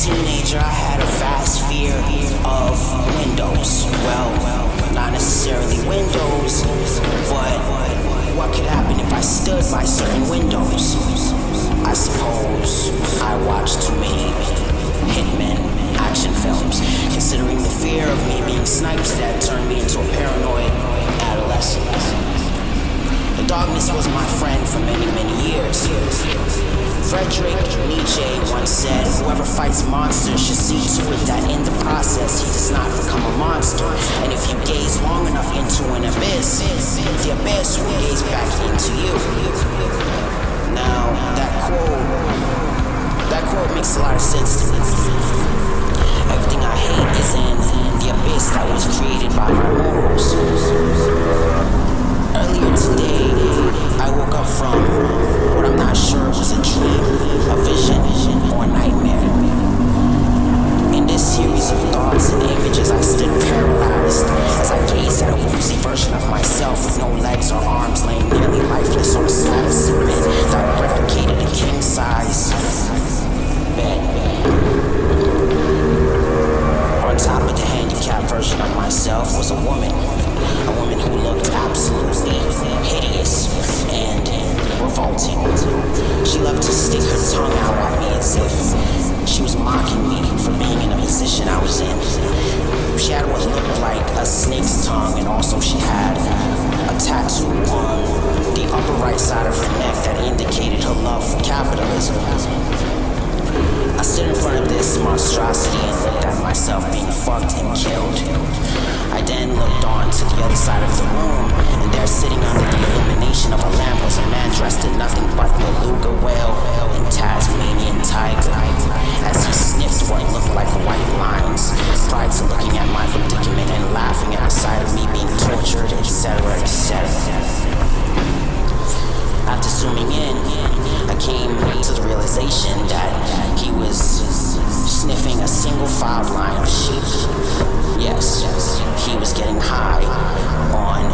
teenager, I had a vast fear of windows. Well, not necessarily windows, but what could happen if I stood by certain windows? I suppose I watched too many hitmen action films, considering the fear of me being sniped to death turned me into a paranoid adolescent. The darkness was my friend for many, many years. Friedrich Nietzsche once said, whoever fights monsters should see to it that in the process he does not become a monster. And if you gaze long enough into an abyss, the abyss will gaze back into you. Now, that quote makes a lot of sense to me. Everything I hate is in the abyss that was created by my morals. Earlier today, I woke up from what I'm not sure was a dream, a vision, or a nightmare. In this series of thoughts and images, I stood paralyzed as I gazed at a woozy version of myself with no legs or arms laying nearly lifeless on a slab of cement that replicated a king-size bed. On top of the handicapped version of myself was a woman who looked absolutely hideous and revolting. She loved to stick her tongue out at me as if she was mocking me for being in the position I was in. She had what looked like a snake's tongue, and also she had a tattoo on the upper right side of her neck that indicated her love for capitalism. I stood in front of this monstrosity and looked at myself being fucked and killed. I then looked on to the other side of the room, and there sitting under the illumination of a lamp was a man dressed in nothing but beluga whale and Tasmanian tiger, as he sniffed what looked like white lines, prior to looking at my predicament and laughing at the sight of me being tortured, etc., etc. After zooming in, I came to the realization that he was sniffing a single filed line of sheep. Yes, he was getting high on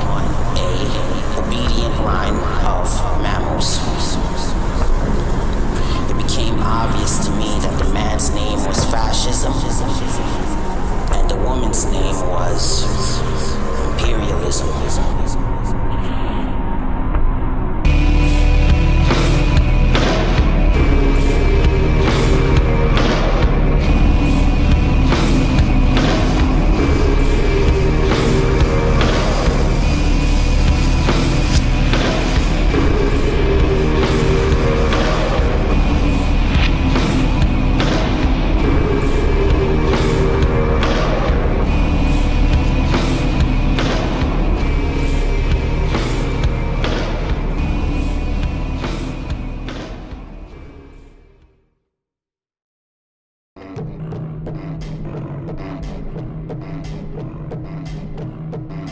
a obedient line of mammals. It became obvious to me that the man's name was fascism, and the woman's name was imperialism.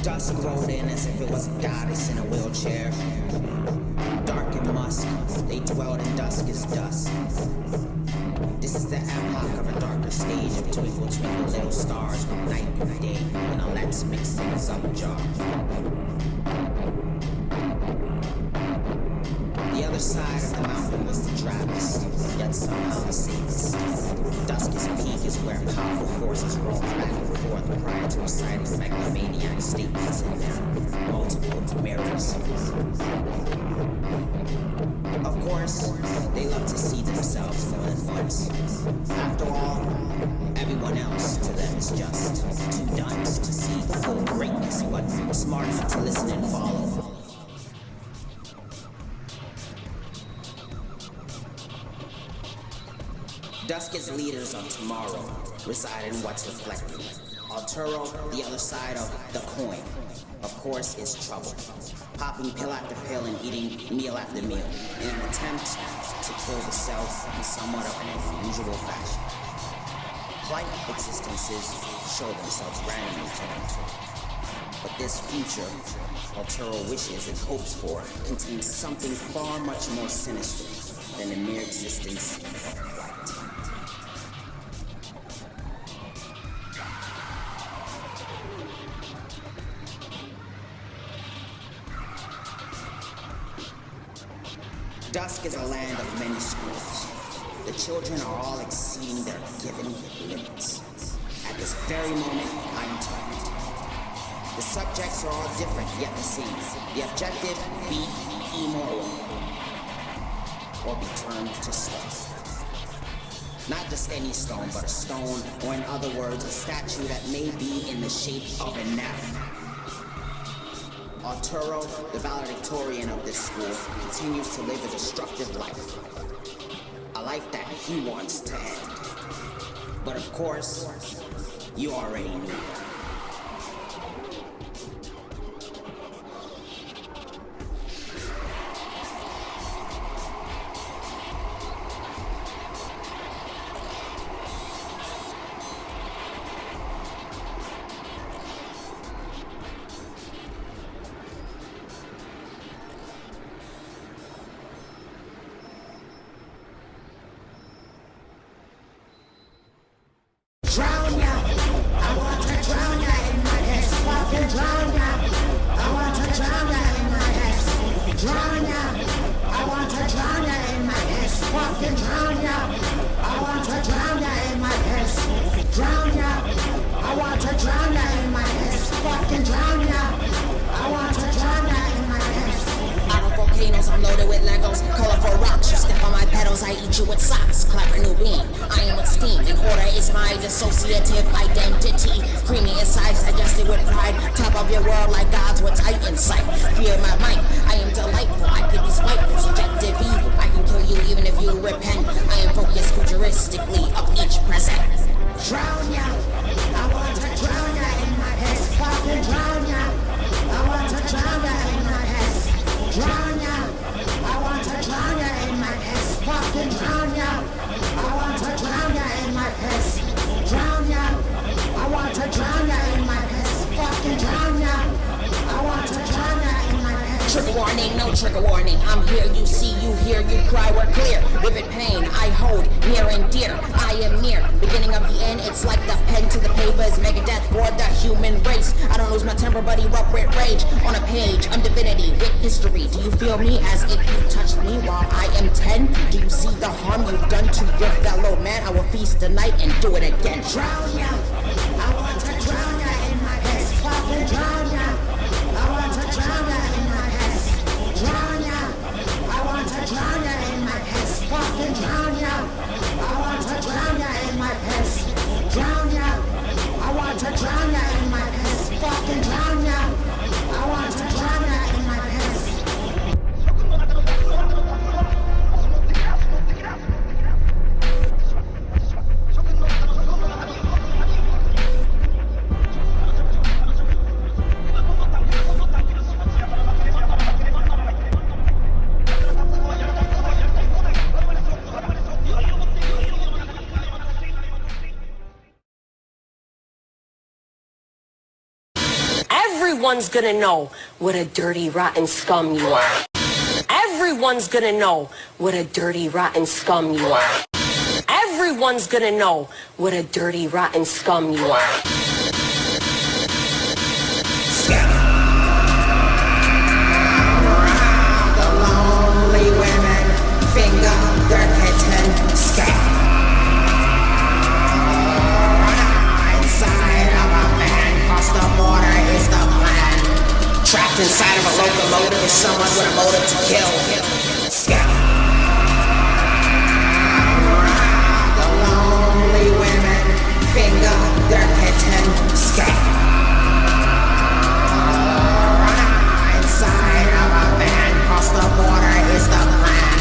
Dusk rolled in as if it was a goddess in a wheelchair. Dark and musk, they dwelled in dusk as dusk. This is the epoch of a darker stage of twinkle twinkle little stars with night and day, when a let's mix things up jar. The other side of the mountain was the Travis, yet somehow the safest. Dusk's peak is where powerful forces roam back and forth prior to reciting megalomaniac statements in their multiple mirrors. Of course, they love to see themselves more than once. After all, everyone else to them is just too dunce to see full greatness, but smart enough to listen and follow. Dusk's leaders of tomorrow reside in what's reflected. Arturo, the other side of the coin, of course, is trouble. Popping pill after pill and eating meal after meal in an attempt to kill the self in somewhat of an unusual fashion. Plight existences show themselves randomly to them. But this future Arturo wishes and hopes for contains something far much more sinister than the mere existence of light. Dusk is a land of many schools. The children are all exceeding their given limits. At this very moment, I am talking. The subjects are all different, yet the same. The objective, be immoral, or be turned to stone. Not just any stone, but a stone, or in other words, a statue that may be in the shape of an F. Arturo, the valedictorian of this school, continues to live a destructive life. A life that he wants to end. But of course, you already knew that. Drown ya! I want to drown ya in my head. Fucking drown ya! I want to drown ya in my head. Drown ya! I want to drown ya in my head. Fucking drown ya! I want to drown ya in my head. Drown ya! I want to drown ya in my head. Fucking drown ya! I want to drown ya in my head. Out of volcanoes, I'm loaded with Legos. Colorful rocks, you step on my pedals, I eat you with socks. Clap a new beam, I am with steam. In order is my dissociative identity. Creamy insides, digested with pride. Top of your world like gods with tight insight. Fear my might, I am delightful. I could be spiteful, subjective evil. I can kill you even if you repent. I am focused futuristically of each present. Drown ya! I want to drown ya in my head. Fucking drown ya! I want to drown ya in my head. Drown ya! I want to drown ya in my head. Fucking drown ya! I want to drown ya in my head. Drown ya! I want to drown ya in my head. Fucking drown ya! I want to drown ya in my head. Trigger warning, no trigger warning. I'm here, you see, you hear, you cry, we're clear. Vivid pain, I hold near and dear. I am near, beginning of the end. It's like the pen to the papers, Megadeth for the human race. I don't lose my temper, but erupt with rage. On a page, I'm divinity with history. Do you feel me as if you touched me while I am 10? Do you see the harm you've done to your fellow man? I will feast tonight and do it again. Drown ya! I want to drown ya in my head. Fucking drown ya! I want to drown ya in my head. Drown ya! I want to drown ya in my head. Fucking drown ya! I want to drown ya in my head. Drown ya! I want to drown ya in my head. Fucking drown ya! I want to drown ya in my head. Everyone's gonna know what a dirty, rotten scum you are. Everyone's gonna know what a dirty, rotten scum you are. Everyone's gonna know what a dirty, rotten scum you are. The lonely women finger their kitten. Inside of a man, cross the border is the plan. Trapped inside of a locomotive is someone with a motive to kill. The lonely women finger their kitten. Inside of a van, cross the border is the plan.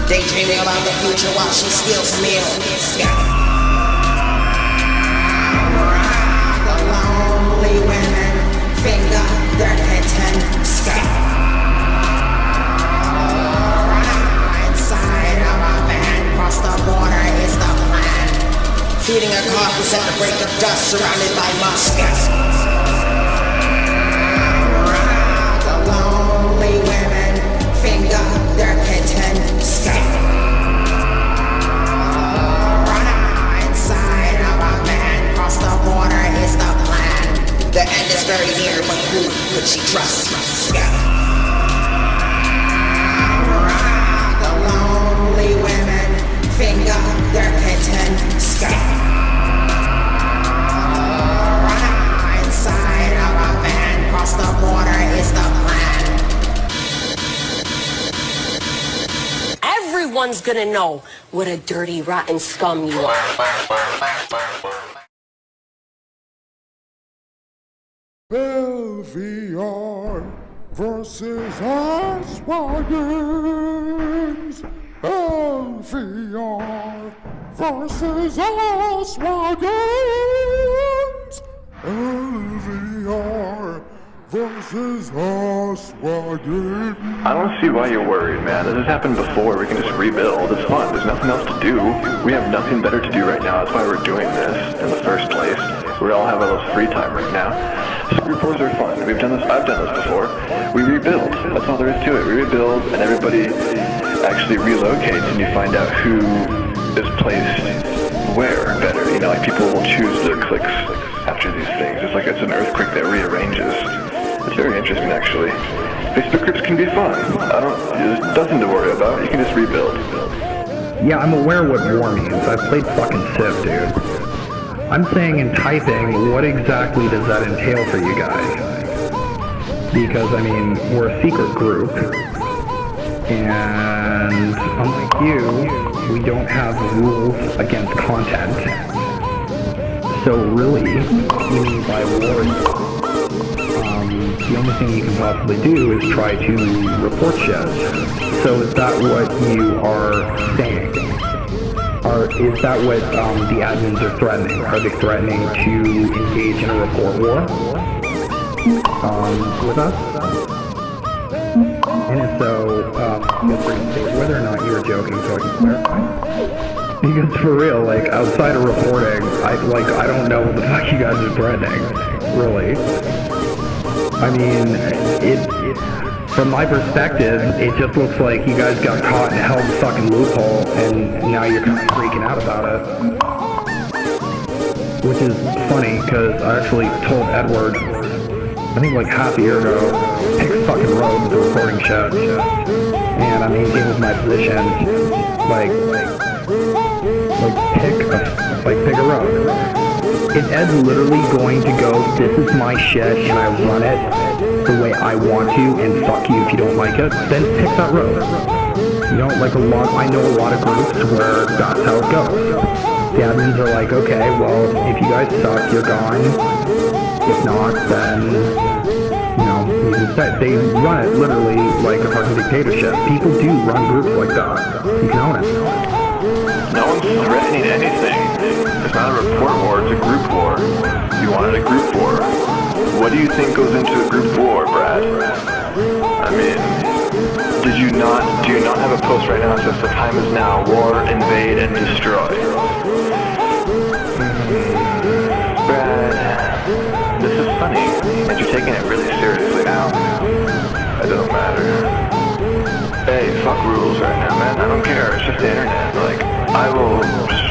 Daydreaming about the future while she steals meal. The lonely women finger their kitten. Inside of a van, cross the border is the plan. Feeding a carcass at the break of dust, surrounded by musk. The lonely women finger their kitten. Inside of a van, cross the border is the plan. The end is very near, but who could she trust? The lonely women finger Everyone's gonna know what a dirty, rotten scum you are. LVR versus Oswagons. LVR versus Oswagons. LVR versus Oswagons. I don't see why you're worried, man. This has happened before. We can just rebuild. It's fun. There's nothing else to do. We have nothing better to do right now. That's why we're doing this in the first place. We all have a little free time right now. So group wars are fun. We've done this. I've done this before. We rebuild. That's all there is to it. We rebuild, and everybody actually relocates, and you find out who is placed where better. You know, like people will choose the clicks after these things. It's like it's an earthquake that rearranges. It's very interesting, actually. Facebook groups can be fun. There's nothing to worry about. You can just rebuild. Yeah, I'm aware what war means. I've played fucking Civ, dude. I'm saying in typing, what exactly does that entail for you guys? Because, I mean, we're a secret group, and unlike you, we don't have rules against content. So really, meaning by war, the only thing you can possibly do is try to report shit. So is that what you are saying? Or is that what the admins are threatening? Are they threatening to engage in a report war with us? And if so, feel free to state whether or not you were joking so I can clarify. Because for real, like, outside of reporting, I don't know what the fuck you guys are threatening, really. I mean, from my perspective, it just looks like you guys got caught and held the fucking loophole, and now you're kind of freaking out about it. Which is funny, because I actually told Edward, I think like half a year ago, pick a fucking road for recording shit. And I maintain with my position, pick a road. If Ed's literally going to go, this is my shit and I run it the way I want to, and fuck you if you don't like it, then pick that road. You know, like I know a lot of groups where that's how it goes. The admins are like, okay, well, if you guys suck, you're gone. If not, then, you know, they run it literally like a fucking dictatorship. People do run groups like that. You can own it. No one's threatening anything. It's not a report war, it's a group war. You wanted a group war. What do you think goes into a group war, Brad? I mean, do you not have a post right now that says the time is now, war, invade, and destroy? Brad, this is funny, and you're taking it really seriously now. It doesn't matter. Hey, fuck rules right now, man. I don't care. It's just the internet. Like, I will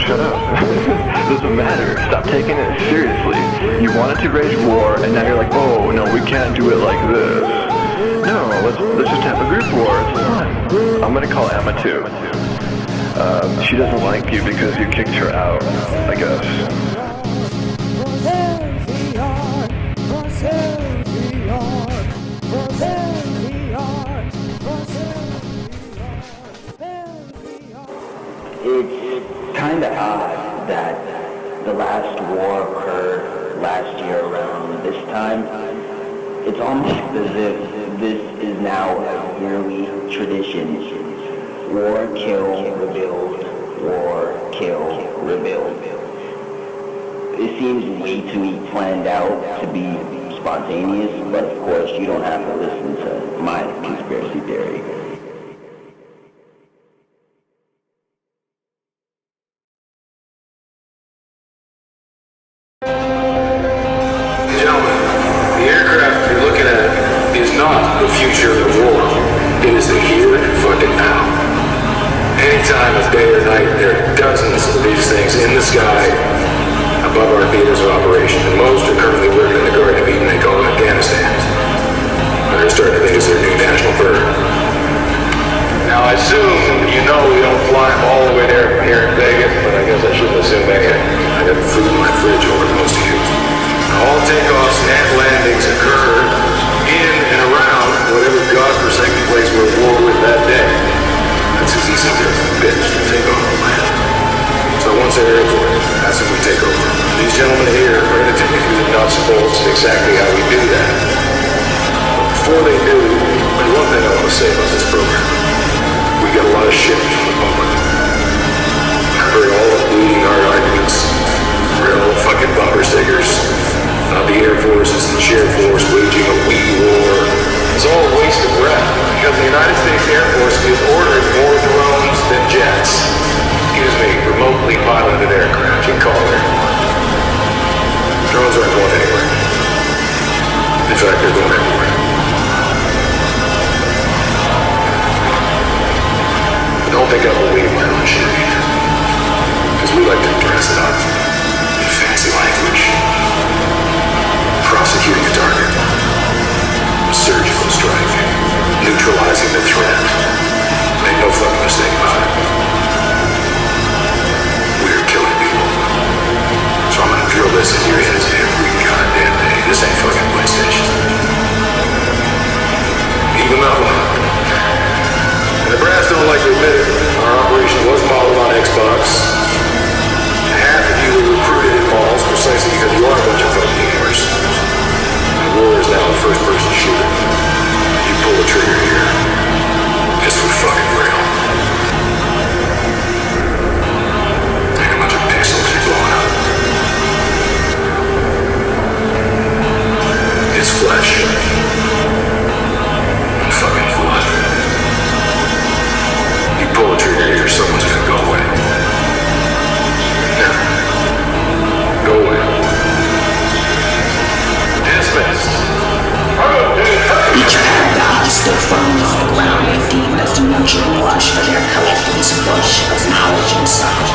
shut up. It doesn't matter. Stop taking it seriously. You wanted to rage war, and now you're like, oh no, we can't do it like this. No, let's just have a group war. It's fun. I'm gonna call Emma too. She doesn't like you because you kicked her out, I guess. It's kind of odd that the last war occurred last year around this time. It's almost as if this is now a yearly tradition. War, kill, rebuild. War, kill, rebuild. It seems way too planned out to be spontaneous, but of course you don't have to listen to my conspiracy theory. The future of the war. It is the here and fucking now. Anytime of day or night, there are dozens of these things in the sky above our theaters of operation, and most are currently working in the Garden of Eden they call Afghanistan. They're starting to think it's their new national bird. Now I assume you know we don't fly them all the way there from here in Vegas, but I guess I shouldn't assume anything. I got food in my fridge over to most of you. All takeoffs and landings occur in and around whatever godforsaken place we're at war with that day. That's as easy as territory. That's when we take over. These gentlemen here are going to take you through the nuts and bolts of exactly how we do that. Before they do, there's one thing I want to say about this program. We got a lot of shit from the public. I've heard all the bleeding heart arguments. Real fucking bumper stickers. Not the Air Forces and the Sheriff Force waging a we war. It's all a waste of breath because the United States Air Force is ordering more drones than jets. Excuse me, remotely piloted aircraft. You can call it. Drones aren't going anywhere. In fact, they're going everywhere. But don't think I believe my own shit either. Because we like to dress it up in fancy language. Prosecuting a target. Surgical strike. Neutralizing the threat. Make no fucking mistake about it. We're killing people. So I'm gonna drill this in your heads every goddamn day. This ain't fucking PlayStation. Even that one. And the brass don't like to admit it. Our operation was modeled on Xbox. Half of you were recruited in malls precisely because you are a bunch of fucking gamers. The war is now a first-person shooter. You pull the trigger here. It's for fucking real. Ain't a bunch of pixels you're blowing up. It's flesh. And fucking blood. You pull the trigger here, someone's gonna go away. Now, go away. Dismissed. Each paradigm stood firmly on the ground they deemed as the nurturing lush for their collector's bush of knowledge and such.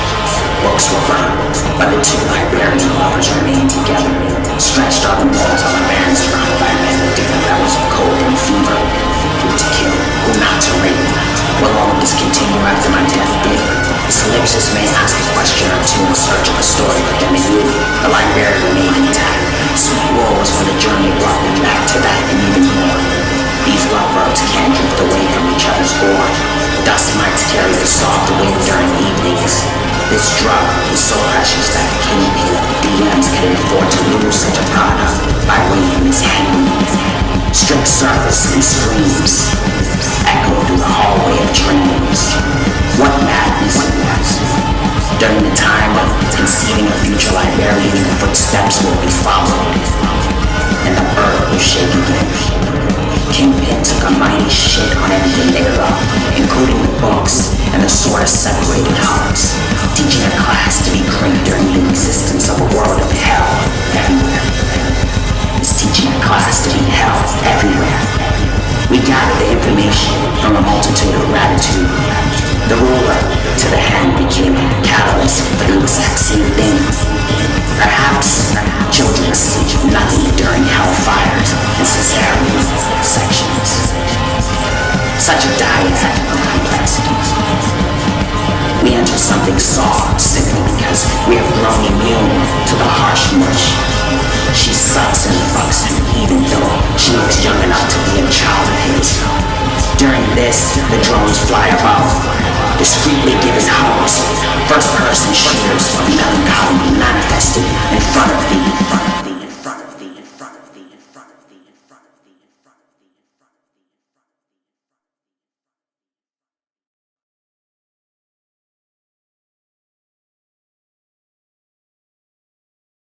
Books were burned, but the two librarian lovers remained together, stretched on the walls on the barren surrounded by men with different levels of cold and fever. Who to kill, who not to rape. Will all of this continue after my death did? His ellipsis may ask a question or two in search of a story for them and you. The library remained intact. Sweet war was when the journey brought me back to that and even more. These lovebirds can't drift away from each other's gore. Dust mites carry the soft wind during evenings. This drug is so precious that the kingpin of the DMs couldn't afford to lose such a product by waving his hand. Strict surface and screams echo through the hallway of dreams. What madness it was. During the time of conceiving a future librarian, the footsteps will be followed, and the earth will shake again. Kingpin took a mighty shit on everything they loved, including the books and the sort of separated hugs, teaching a class to be great during the existence of a world of hell everywhere. Is teaching a class to be hell everywhere. We gathered the information from a multitude of gratitude. The ruler to the hand became a catalyst for the exact same thing. Perhaps children sleep nothing during hellfires and cesarean sections. Such a dyad of complexities. We enter something soft simply because we have grown immune to the harsh mush. She sucks and fucks him even though she looks young enough to be a child of his. During this, the drones fly above, discreetly giving hugs, first-person shooters of melancholy